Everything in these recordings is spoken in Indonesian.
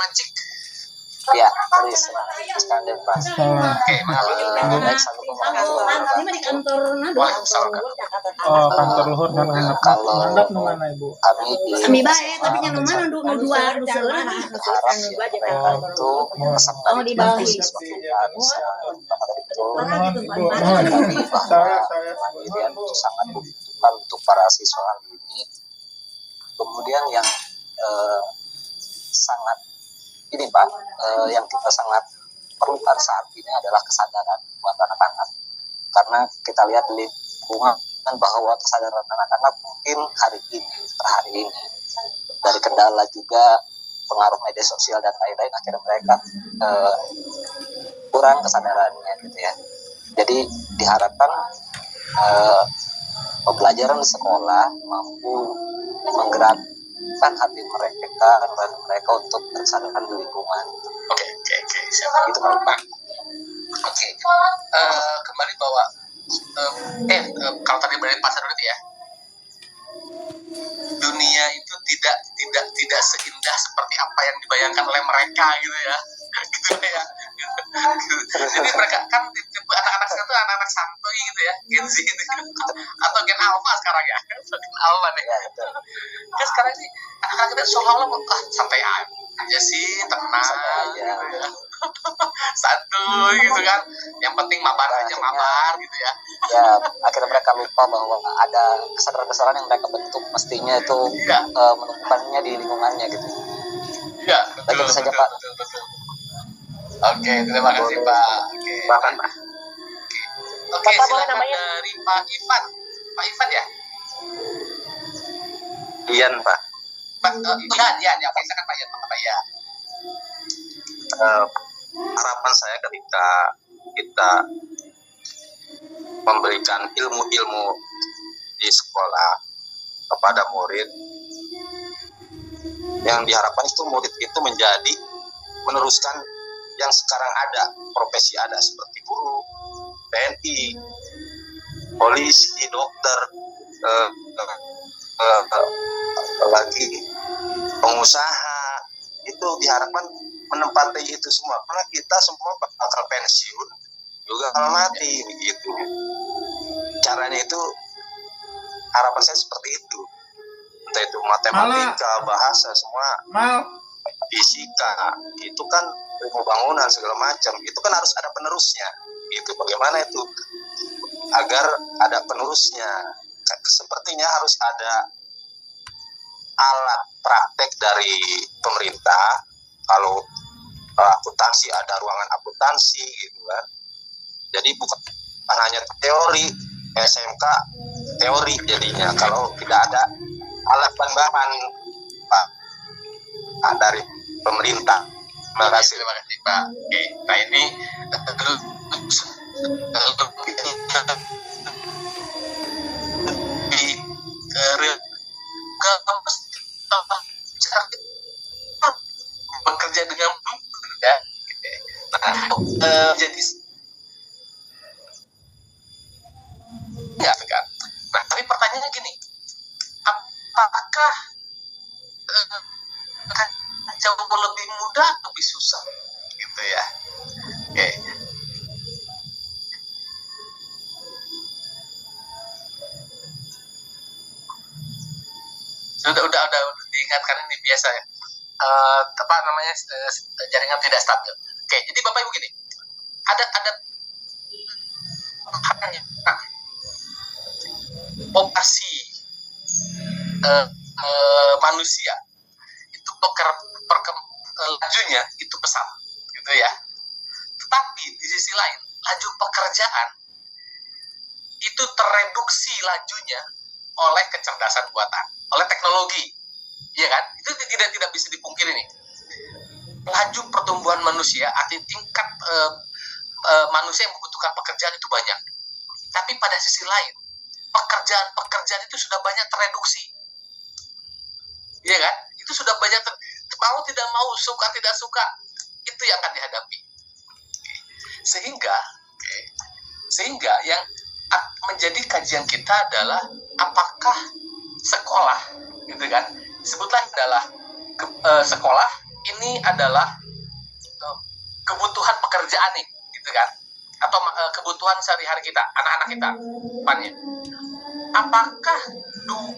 Macik. Ya, dari Iskandar Pak. Oke, Baik, Assalamualaikum warahmatullahi di kantor kantor luhur kan anak Kalau mandat nu mana Ibu? kami di Kami bae tapi nya nu mana nu dua nu seurang harap ya untuk peserta Oh, di bawah. siswa kita bisa Mohon Ibu, bahwa saya kemandirian itu sangat dibutuhkan untuk para siswa kali ini. Kemudian yang sangat ini Pak, yang kita sangat perlukan saat ini adalah kesadaran buat anak-anak, karena kita lihat di lingkungan bahwa kesadaran anak-anak mungkin hari ini dari kendala juga pengaruh media sosial dan lain-lain, akhirnya mereka kurang kesadarannya gitu ya. Jadi diharapkan pembelajaran di sekolah mampu menggerakkan hati mereka untuk bersadaran di lingkungan. Oke, siapa itu Pak? Oke, kembali bahwa kalau tadi berada di pasar itu ya, dunia itu tidak seindah seperti apa yang dibayangkan oleh mereka gitu ya. Gitu ya. Jadi mereka kan tipe anak-anak sekarang tuh anak-anak santuy gitu ya, Gen Z gitu. Atau Gen Alpha sekarang ya. Gen Alpha nih. Kan sekarang sih anak-anak kita seolah-olah santai aja sih, tenang gitu ya. Santuy gitu kan. Yang penting mabar aja mabar gitu ya. Ya, akhirnya mereka lupa bahwa ada kesadaran-kesadaran yang mereka bentuk mestinya itu menemukannya di lingkungannya gitu. Iya, betul saja Pak. Oke, terima kasih Pak. Oke. Bahkan Pak. Oke, silakan dari Pak Ivan. Pak Ivan ya? Ian Pak. Pak Ian. Oke, silakan Pak Ian. Pak Ian. Harapan saya ketika kita memberikan ilmu-ilmu di sekolah kepada murid, yang diharapkan itu murid itu menjadi meneruskan yang sekarang ada, profesi ada seperti guru, TNI, polisi, dokter, lagi pengusaha, itu diharapkan menempati itu semua, karena kita semua bakal pensiun juga kalau mati begitu. Caranya itu harapan saya seperti itu, entah itu matematika, bahasa semua, fisika, itu kan ilmu bangunan segala macam, itu kan harus ada penerusnya gitu. Bagaimana itu agar ada penerusnya? Sepertinya harus ada alat praktek dari pemerintah. Kalau akuntansi ada ruangan akuntansi gitu kan. Jadi bukan hanya teori, SMK teori jadinya kalau tidak ada alat tambahan Pak dari pemerintah. Terima kasih Pak. Oke, nah ini bekerja dengan ya. Jadi ya kan. Nah, tapi pertanyaannya gini, apakah jauh lebih mudah atau lebih susah gitu ya? Oke. Udah diingatkan, ini biasa ya. Apa namanya, jaringan tidak stabil. Oke, jadi Bapak Ibu gini, ada populasi manusia itu lajunya itu pesat gitu ya. Tetapi di sisi lain laju pekerjaan itu tereduksi lajunya oleh kecerdasan buatan, oleh teknologi, ya kan? Itu tidak bisa dipungkiri nih. Laju pertumbuhan manusia, artinya tingkat manusia yang membutuhkan pekerjaan itu banyak. Tapi pada sisi lain pekerjaan itu sudah banyak tereduksi, ya kan? Itu sudah banyak mau tidak mau, suka tidak suka, itu yang akan dihadapi. Sehingga yang menjadi kajian kita adalah apakah sekolah, gitu kan? Sebutlah adalah sekolah ini adalah kebutuhan pekerjaan nih, gitu kan? Atau kebutuhan sehari-hari kita, anak-anak kita, depannya. Apakah dua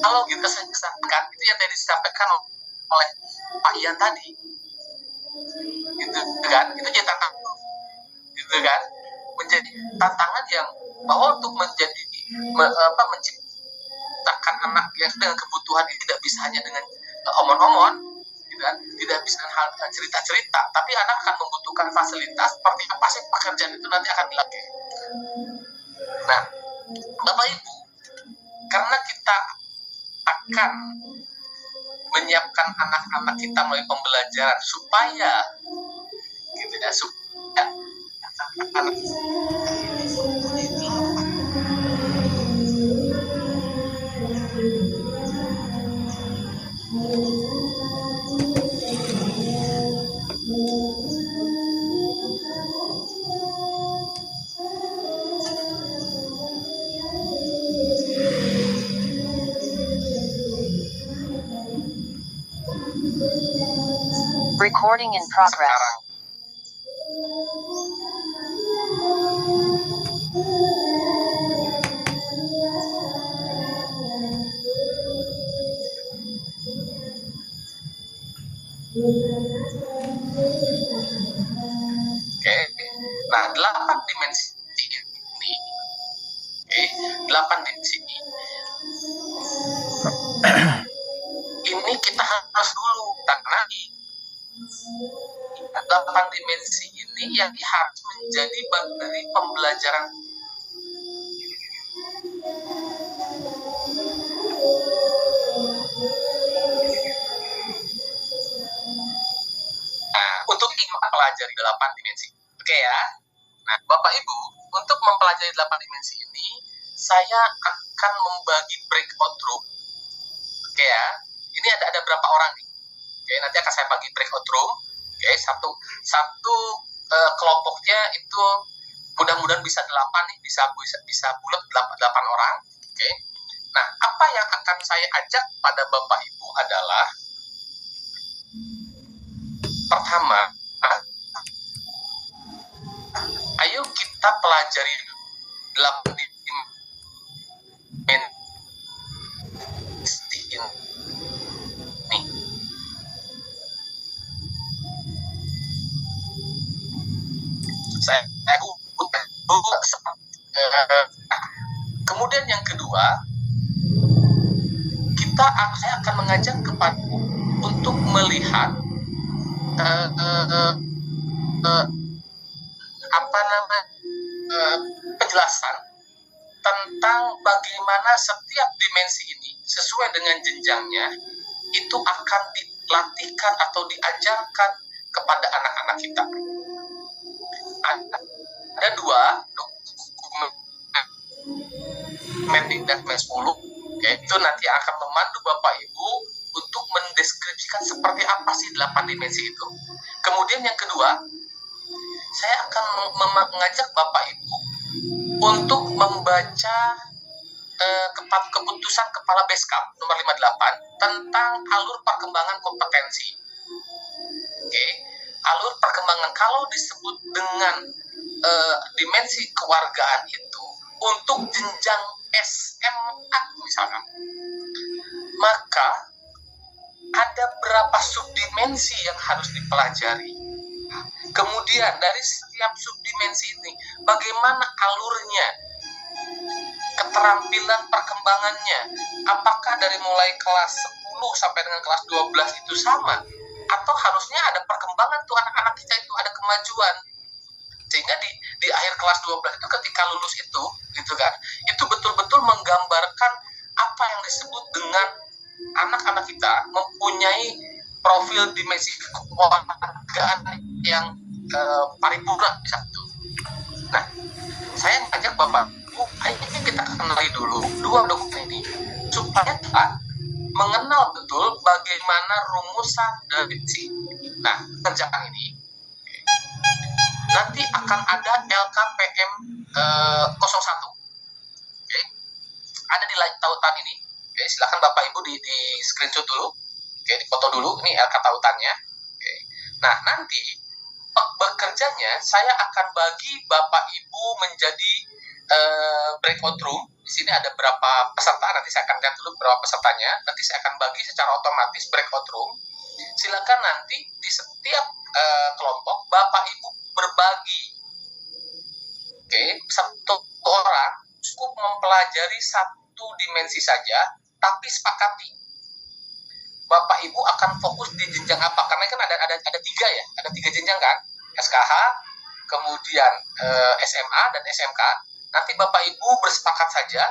kalau kita sampaikan itu yang tadi disampaikan oleh Pak Ian tadi, gitu kan? Itu jadi tantangan, gitu kan? Menjadi tantangan yang bahwa untuk menciptakan anak yang dengan kebutuhan ini tidak bisa hanya dengan omon-omon, gitu kan? Tidak bisa dengan hal cerita-cerita, tapi anak akan membutuhkan fasilitas seperti apa sih pekerjaan itu nanti akan dilakukan. Nah, Bapak Ibu, karena kita akan menyiapkan anak-anak kita melalui pembelajaran supaya gitu ya, supaya anak Recording in progress. sekarang Oke. Nah, 8 dimensi ini. Oke, 8 dimensi ini. Ini kita harus dulu tangani. 8 dimensi ini yang harus menjadi bagian dari pembelajaran. Nah, untuk mempelajari 8 dimensi. Oke ya. Nah, Bapak Ibu, untuk mempelajari 8 dimensi ini, saya akan membagi breakout room. Oke ya. Ini ada berapa orang nih? Oke, nanti akan saya bagi breakout room. Oke, satu kelompoknya itu mudah-mudahan bisa 8 nih, bisa bulat 8 orang. Oke. Nah, apa yang akan saya ajak pada Bapak Ibu adalah pertama, ayo kita pelajari 8 dimensi ini. Saya kemudian yang kedua, saya akan mengajak kepada untuk melihat penjelasan tentang bagaimana setiap dimensi ini sesuai dengan jenjangnya itu akan dilatihkan atau diajarkan kepada anak-anak kita. Ada 2 dokumen di Dakmen 10, yaitu nanti akan memandu Bapak Ibu untuk mendeskripsikan seperti apa sih 8 dimensi itu. Kemudian yang kedua, saya akan mengajak Bapak Ibu untuk membaca keputusan Kepala Beskap nomor 58 tentang alur perkembangan kompetensi. Oke, alur perkembangan kalau disebut dengan dimensi kewargaan itu untuk jenjang SMA misalkan, maka ada berapa subdimensi yang harus dipelajari. Kemudian dari setiap subdimensi ini bagaimana alurnya, keterampilan perkembangannya, apakah dari mulai kelas 10 sampai dengan kelas 12 itu sama, atau harusnya ada perkembangan tuh anak-anak kita itu ada kemajuan, sehingga di akhir kelas 12 itu ketika lulus itu gitu kan, itu betul-betul menggambarkan apa yang disebut dengan anak-anak kita mempunyai profil dimensi kewargaan yang paripurna satu. Nah, saya mengajak Bapak Ibu, ayo kita kita kenali dulu dua dokumen ini supaya kita mengenal betul bagaimana rumusan definisi. Nah, kerjaan ini nanti akan ada LKPM 01. Oke. Ada di tautan ini. Oke, silakan Bapak Ibu di screenshot dulu. Oke, dipoto dulu ini LK tautannya. Oke. Nah, nanti bekerjanya saya akan bagi Bapak Ibu menjadi breakout room. Di sini ada berapa peserta, nanti saya akan lihat dulu berapa pesertanya. Nanti saya akan bagi secara otomatis breakout room. Silakan nanti di setiap kelompok Bapak Ibu berbagi. Oke, satu orang cukup mempelajari satu dimensi saja, tapi sepakati Bapak Ibu akan fokus di jenjang apa? Karena kan ada tiga ya, ada tiga jenjang kan, SKH, kemudian SMA dan SMK. Nanti Bapak Ibu bersepakat saja,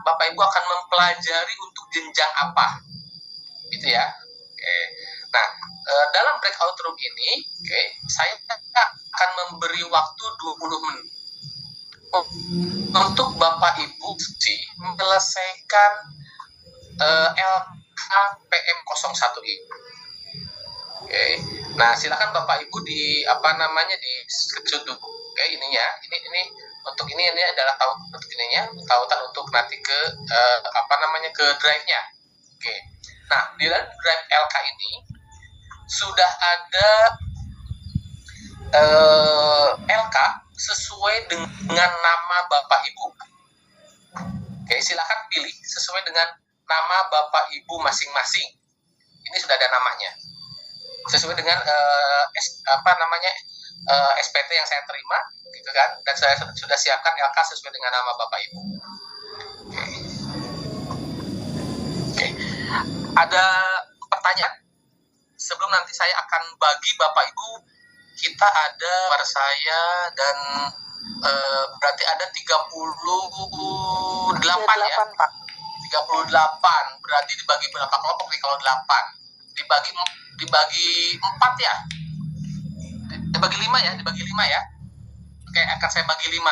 Bapak Ibu akan mempelajari untuk jenjang apa, gitu ya. Oke. Nah, dalam breakout room ini, saya akan memberi waktu 20 menit untuk Bapak Ibu menyelesaikan LKPM 01 ini. Oke. Nah, silakan Bapak Ibu di screenshot dulu. Oke, ininya, ini untuk ini adalah tautan untuk nanti ke ke drive-nya. Oke. Nah, di dalam drive LK ini sudah ada LK sesuai dengan nama Bapak Ibu. Oke, silakan pilih sesuai dengan nama Bapak Ibu masing-masing. Ini sudah ada namanya. Sesuai dengan SPT yang saya terima, gitu kan? Dan saya sudah siapkan LK sesuai dengan nama Bapak Ibu. Oke. Ada pertanyaan? Sebelum nanti saya akan bagi Bapak Ibu, kita ada saya dan berarti ada 38 ya. Pak. 38. Berarti dibagi berapa kelompok nih kalau 8? Dibagi 4 ya. Dibagi 5 ya, Oke, akan saya bagi 5.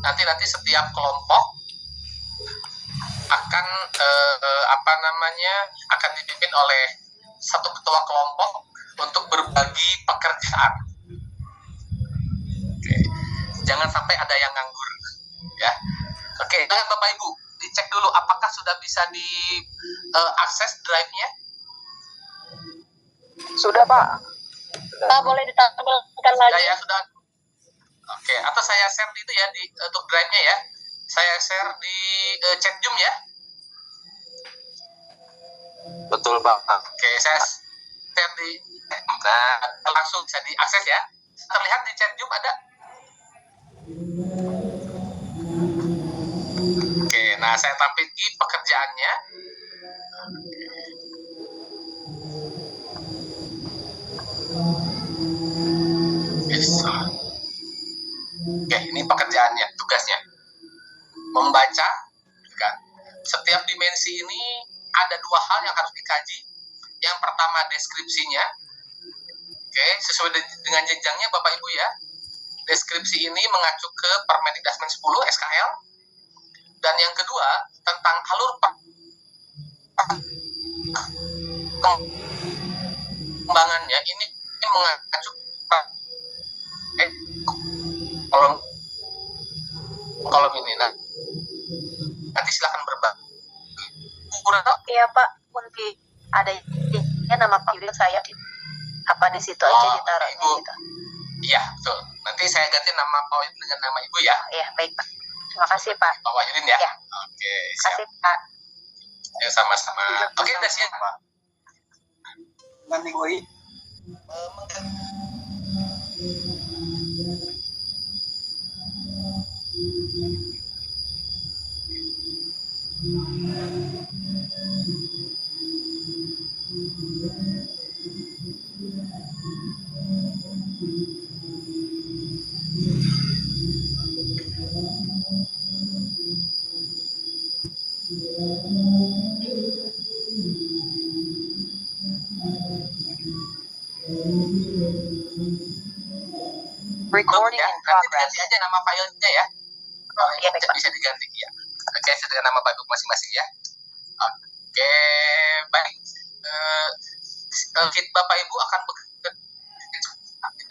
Nanti setiap kelompok akan akan dipimpin oleh satu ketua kelompok untuk berbagi pekerjaan. Oke. Jangan sampai ada yang nganggur, ya. Oke, Bapak Ibu, dicek dulu apakah sudah bisa diakses drive-nya. Sudah, Pak. Pak, boleh ditampilkan lagi? Ya, sudah. Oke, atau saya share itu ya untuk drive-nya ya. Saya share di chat Zoom ya. Betul, Pak. Oke, saya share di langsung bisa diakses ya. Terlihat di chat Zoom ada? Oke, nah saya tampilkan pekerjaannya. Oke, ini pekerjaannya, tugasnya. Membaca, kan? Setiap dimensi ini ada dua hal yang harus dikaji. Yang pertama deskripsinya. Oke, sesuai dengan jenjangnya Bapak Ibu ya. Deskripsi ini mengacu ke Permendikbud 10 SKL. Dan yang kedua tentang alur pengembangannya ini mengacu kolom ini. Nah, nanti silakan berbagi. Iya Pak, mungkin ada nama Pak Yudin saya di situ aja ditaruhnya gitu. Iya, betul. Nanti saya ganti nama Pak Wahyudin dengan nama Ibu ya. Iya, baik Pak. Terima kasih Pak. Pak Wahyudin ya. Ya. Oke, Terima siap. kasih Pak. Ya, sama-sama. Oke, udah siap. Nanti gue Recording ya, in nanti progress. ganti aja nama filenya ya. Iya, baik, Pak. bisa diganti ya. Oke, dengan nama Pak Ibu masing-masing ya. Oke, baik. Bapak Ibu akan bekerja di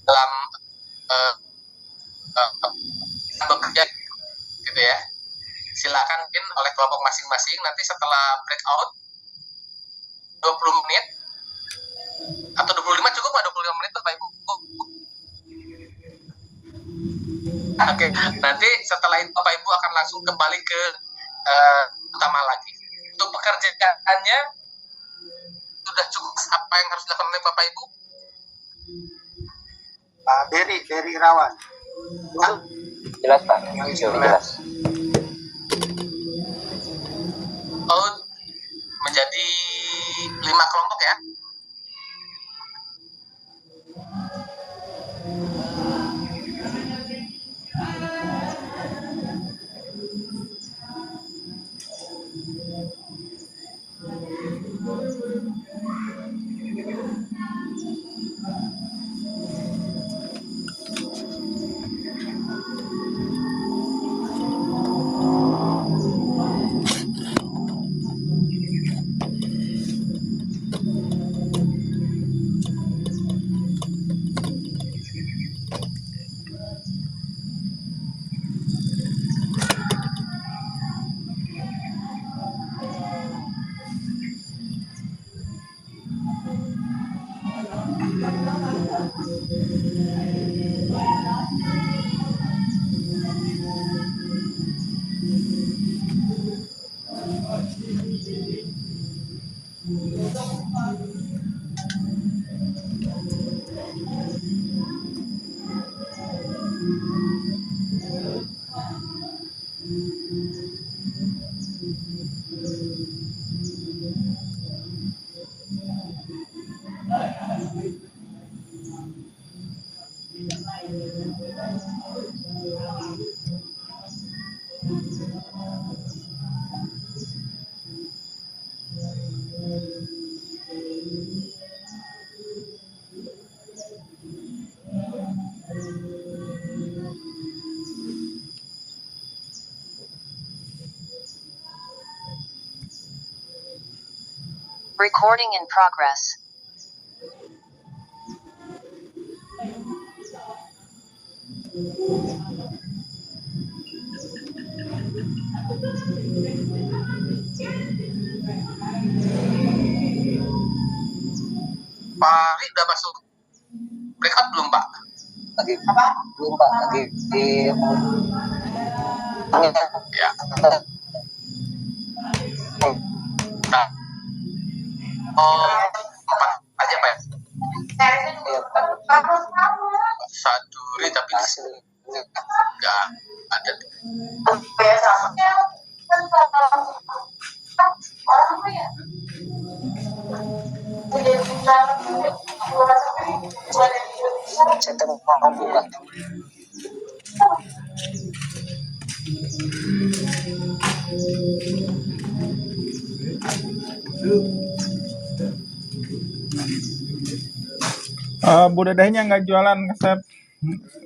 dalam bekerja gitu ya. Silakan mungkin oleh kelompok masing-masing, nanti setelah breakout 20 menit atau 25 cukup nggak 25 menit Bapak Ibu? Oke, nanti setelah itu Bapak Ibu akan langsung kembali ke utama lagi. Untuk pekerjaannya sudah cukup apa yang harus dilakukan oleh Bapak Ibu? Pak Dery Irawan. Jelas Pak, jelas. Oh, menjadi 5 kelompok ya? Recording in progress. Pak Ali udah masuk breakout belum Pak? Lagi apa? Belum Pak, lagi di Ya. Nah. Oh, apa aja Pak? Saduri tapi nggak ada. saya mau buka. Bu Dedehnya nggak jualan ngesep,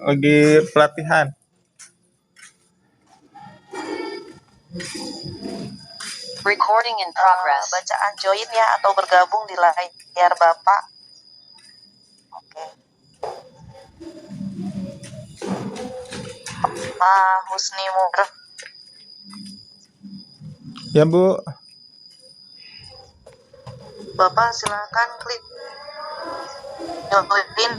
lagi pelatihan. Recording in progress. Bacaan join ya atau bergabung di layar Bapak. Oke. Pak Husni Mur. Ya Bu. Bapak silakan klik join.